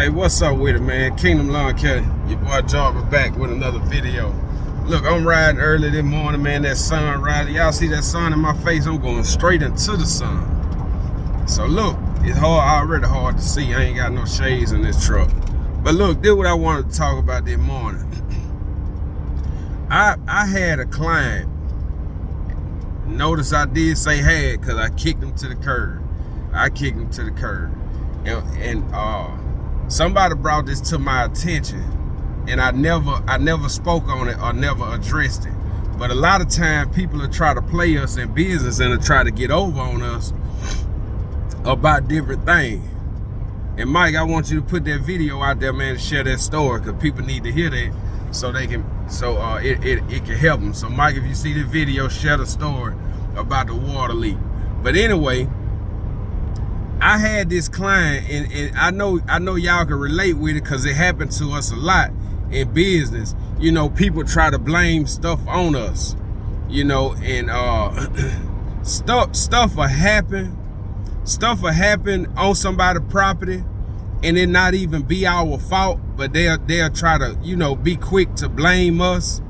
Hey, what's up with it, man? Kingdom Lawn Care, your boy Jarvis back with another video. Look, I'm riding early this morning, man. That sun riding. Y'all see that sun in my face? I'm going straight into the sun. So look, it's already hard to see. I ain't got no shades in this truck. But look, this is what I wanted to talk about this morning. I had a client. Notice I did say had because I kicked him to the curb. And somebody brought this to my attention, and I never spoke on it or never addressed it. But a lot of times people will try to play us in business and will try to get over on us about different things. And Mike, I want you to put that video out there, man, to share that story, because people need to hear that so they can it can help them. So Mike, if you see the video, share the story about the water leak. But anyway, I had this client, and I know y'all can relate with it because it happened to us a lot in business. You know, people try to blame stuff on us, you know, and stuff will happen. Stuff will happen on somebody's property and it not even be our fault, but they'll try to, you know, be quick to blame us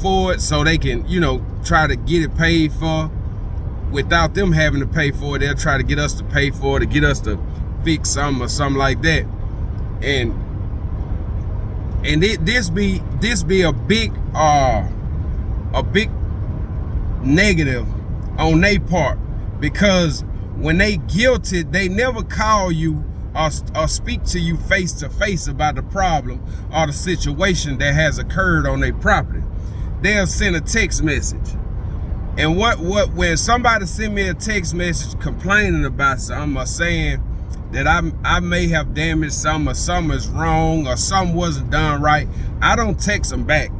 for it so they can, you know, try to get it paid for. Without them having to pay for it, they'll try to get us to pay for it, to get us to fix something or something like that. And this be a big negative on their part, because when they guilty, they never call you or speak to you face to face about the problem or the situation that has occurred on their property. They'll send a text message. And when somebody send me a text message complaining about something or saying that I may have damaged something or something is wrong or something wasn't done right, I don't text them back.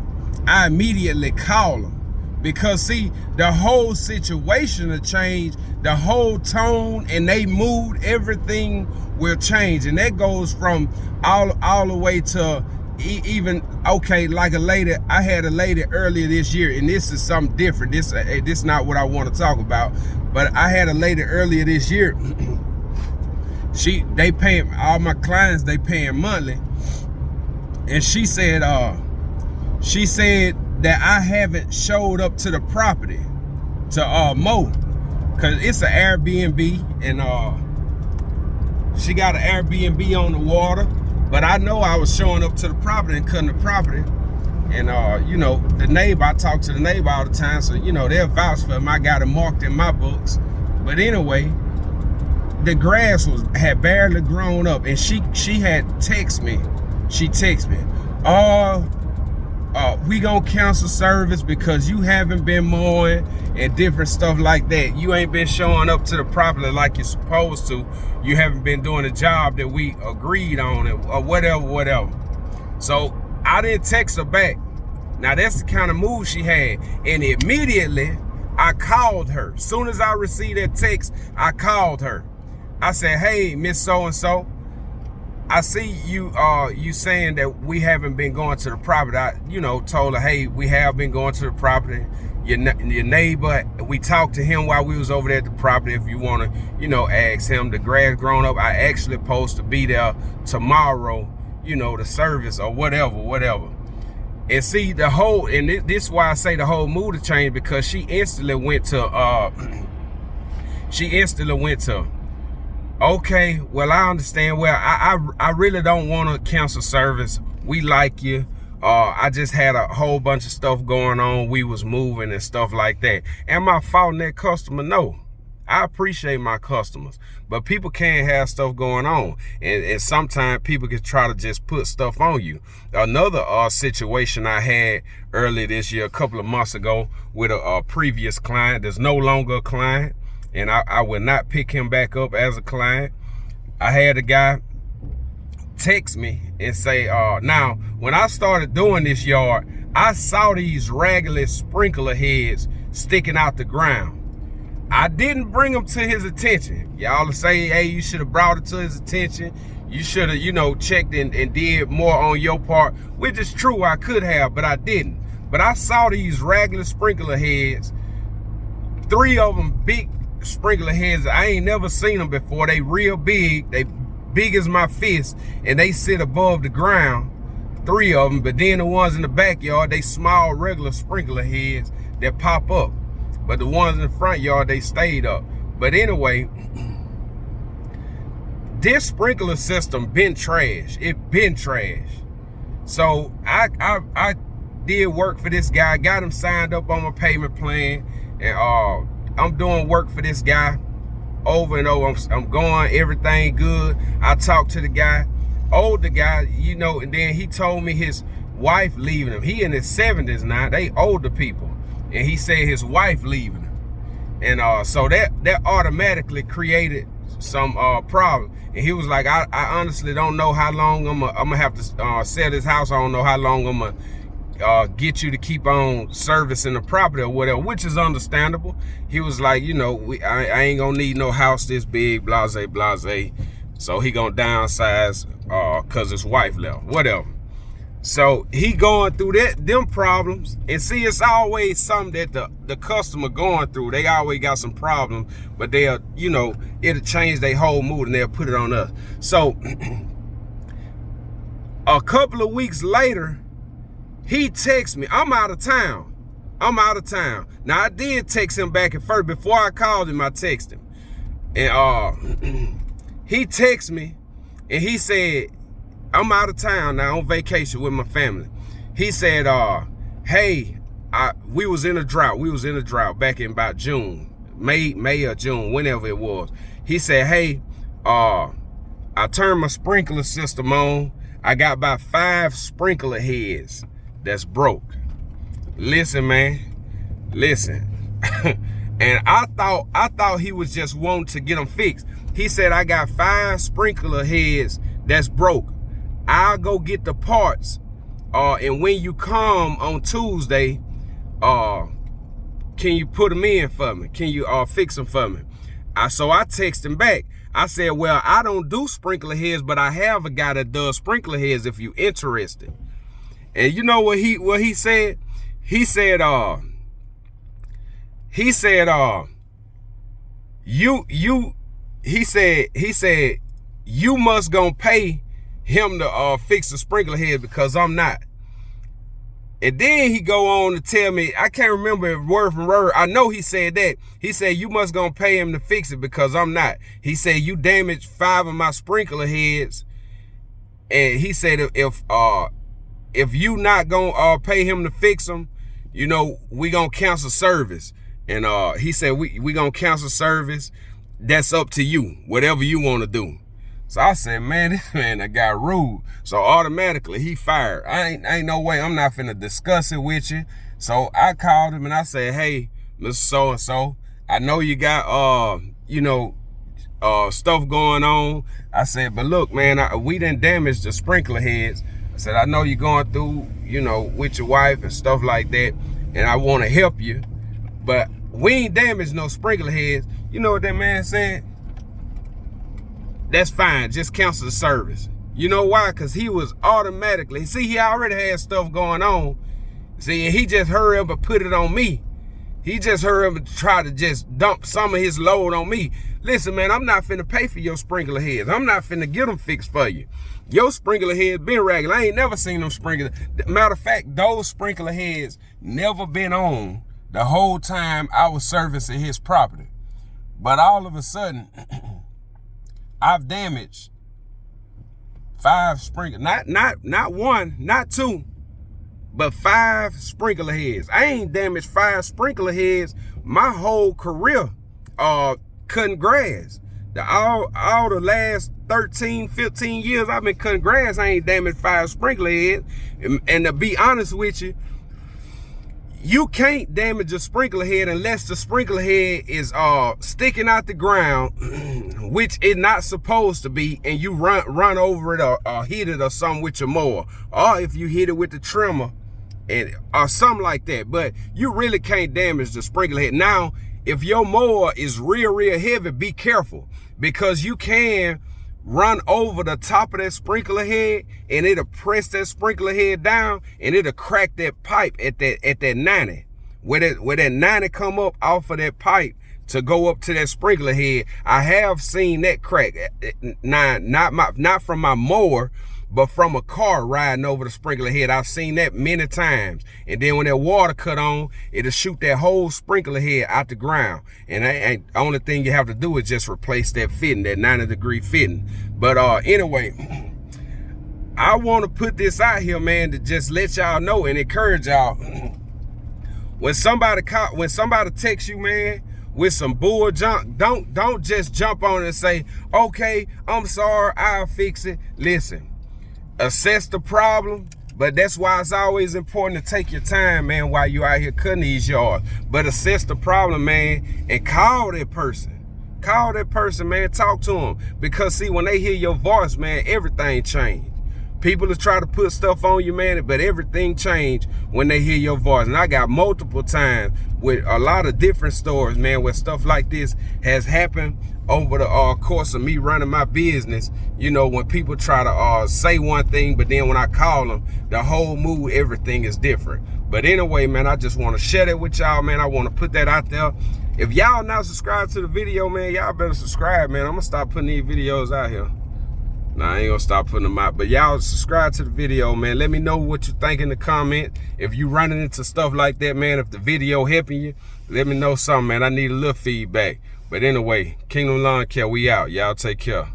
I immediately call them, because see, the whole situation will change, the whole tone and they mood, everything will change. And that goes from all the way to even, okay, like a lady, I had a lady earlier this year, and this is something different. This is not what I want to talk about, but I had a lady earlier this year. They paying, all my clients, they paying monthly, and she said that I haven't showed up to the property to mow, cause it's an Airbnb, and she got an Airbnb on the water. But I know I was showing up to the property and cutting the property. And, you know, the neighbor, I talk to the neighbor all the time. So, you know, they'll vouch for him. I got it marked in my books. But anyway, the grass had barely grown up. And she had texted me. She texted me, we gonna cancel service because you haven't been mowing and different stuff like that. You ain't been showing up to the property like you're supposed to. You haven't been doing the job that we agreed on, or whatever. So I didn't text her back. Now that's the kind of mood she had. And immediately I called her. As soon as I received that text, I called her. I said, hey, Miss So-and-so, I see you saying that we haven't been going to the property. I, you know, told her, hey, we have been going to the property. Your neighbor, we talked to him while we was over there at the property. If you want to, you know, ask him, the grass grown up. I actually supposed to be there tomorrow, you know, the service or whatever. And see, the whole, and this is why I say the whole mood changed, because she instantly went to, okay, well, I understand. Well, I really don't want to cancel service. We like you. I just had a whole bunch of stuff going on. We was moving and stuff like that. Am I faulting that customer? No. I appreciate my customers, but people can't have stuff going on. And sometimes people can try to just put stuff on you. Another situation I had earlier this year, a couple of months ago, with a previous client that's no longer a client. And I would not pick him back up as a client. I had a guy text me and say, now, when I started doing this yard, I saw these raggedy sprinkler heads sticking out the ground. I didn't bring them to his attention. Y'all say, hey, you should have brought it to his attention. You should have, you know, checked and did more on your part, which is true, I could have, but I didn't. But I saw these raggedy sprinkler heads, 3 of them big sprinkler heads. I ain't never seen them before. They real big. They big as my fist, and they sit above the ground, 3 of them. But then the ones in the backyard, they small regular sprinkler heads that pop up. But the ones in the front yard, they stayed up. But anyway, this sprinkler system been trash. It been trash. So I did work for this guy, got him signed up on my payment plan, and I'm doing work for this guy over and over. I'm going, everything good. I talked to the guy, older guy, you know, and then he told me his wife leaving him. He in his 70s now, they older people. And he said his wife leaving him. And so that automatically created some problem. And he was like, I honestly don't know how long I'm gonna have to sell this house. I don't know how long I'm gonna get you to keep on servicing the property or whatever, which is understandable. He was like, you know, I ain't gonna need no house this big, blase, blase. So he gonna downsize cause his wife left, whatever. So he going through them problems, and see, it's always something that the customer going through. They always got some problems, but they'll, you know, it'll change their whole mood and they'll put it on us. So a couple of weeks later, he texts me, I'm out of town. Now I did text him back at first. Before I called him, I texted him. And he texted me and he said, I'm out of town now on vacation with my family. He said, hey, we was in a drought. We was in a drought back in about June, May or June, whenever it was. He said, hey, I turned my sprinkler system on. I got about 5 sprinkler heads that's broke. Listen, man, listen. And I thought he was just wanting to get them fixed. He said, I got 5 sprinkler heads that's broke. I'll go get the parts, and when you come on Tuesday, can you put them in for me? Can you fix them for me? So I text him back. I said, well, I don't do sprinkler heads, but I have a guy that does sprinkler heads if you interested. And you know what he said? He said, you must gonna pay him to fix the sprinkler head because I'm not. And then he go on to tell me, I can't remember it word for word. I know he said that. He said, you must gonna pay him to fix it because I'm not. He said, you damaged 5 of my sprinkler heads. And he said, if you not gonna pay him to fix them, you know, we gonna cancel service. And he said, we gonna cancel service. That's up to you, whatever you want to do. So I said, man, this man that got rude. So automatically he fired. I ain't no way I'm not finna discuss it with you. So I called him and I said, hey, Mr. So-and-so, I know you got, you know, stuff going on. I said, but look, man, we didn't damage the sprinkler heads. I said, I know you're going through, you know, with your wife and stuff like that, and I want to help you, but we ain't damaged no sprinkler heads. You know what that man said? That's fine, just cancel the service. You know why? Because he was automatically, see, he already had stuff going on. See, and he just hurried up and put it on me. He just hurried up and try to just dump some of his load on me. Listen, man, I'm not finna pay for your sprinkler heads. I'm not finna get them fixed for you. Your sprinkler heads been regular. I ain't never seen them sprinkler. Matter of fact, those sprinkler heads never been on the whole time I was servicing his property. But all of a sudden, I've damaged 5 sprinkler, not 1, not 2, but 5 sprinkler heads. I ain't damaged 5 sprinkler heads my whole career cutting grass. All the last 13, 15 years I've been cutting grass, I ain't damaged 5 sprinkler heads. And to be honest with you, you can't damage a sprinkler head unless the sprinkler head is sticking out the ground, which it's not supposed to be, and you run over it or hit it or something with your mower, or if you hit it with the trimmer or something like that. But you really can't damage the sprinkler head. Now, if your mower is real heavy, be careful, because you can run over the top of that sprinkler head and it'll press that sprinkler head down and it'll crack that pipe at that 90. Where that 90 come up off of that pipe to go up to that sprinkler head. I have seen that crack. Not from my mower, but from a car riding over the sprinkler head. I've seen that many times. And then when that water cut on, it'll shoot that whole sprinkler head out the ground. And the only thing you have to do is just replace that fitting, that 90-degree fitting. But anyway, I want to put this out here, man, to just let y'all know and encourage y'all. When somebody texts you, man, with some bull junk, don't just jump on it and say, okay, I'm sorry, I'll fix it. Listen, assess the problem, but that's why it's always important to take your time, man, while you out here cutting these yards. But assess the problem, man, and call that person. Call that person, man, talk to them. Because see, when they hear your voice, man, everything changed. People will try to put stuff on you, man, but everything changed when they hear your voice. And I got multiple times with a lot of different stories, man, where stuff like this has happened over the course of me running my business. You know, when people try to say one thing, but then when I call them, the whole mood, everything is different. But anyway, man, I just want to share that with y'all, man. I want to put that out there. If y'all not subscribed to the video, man, y'all better subscribe, man. I'm going to start putting these videos out here. Nah, I ain't gonna stop putting them out. But y'all subscribe to the video, man. Let me know what you think in the comment. If you running into stuff like that, man, if the video helping you, let me know something, man. I need a little feedback. But anyway, Kingdom Lawn Care, we out. Y'all take care.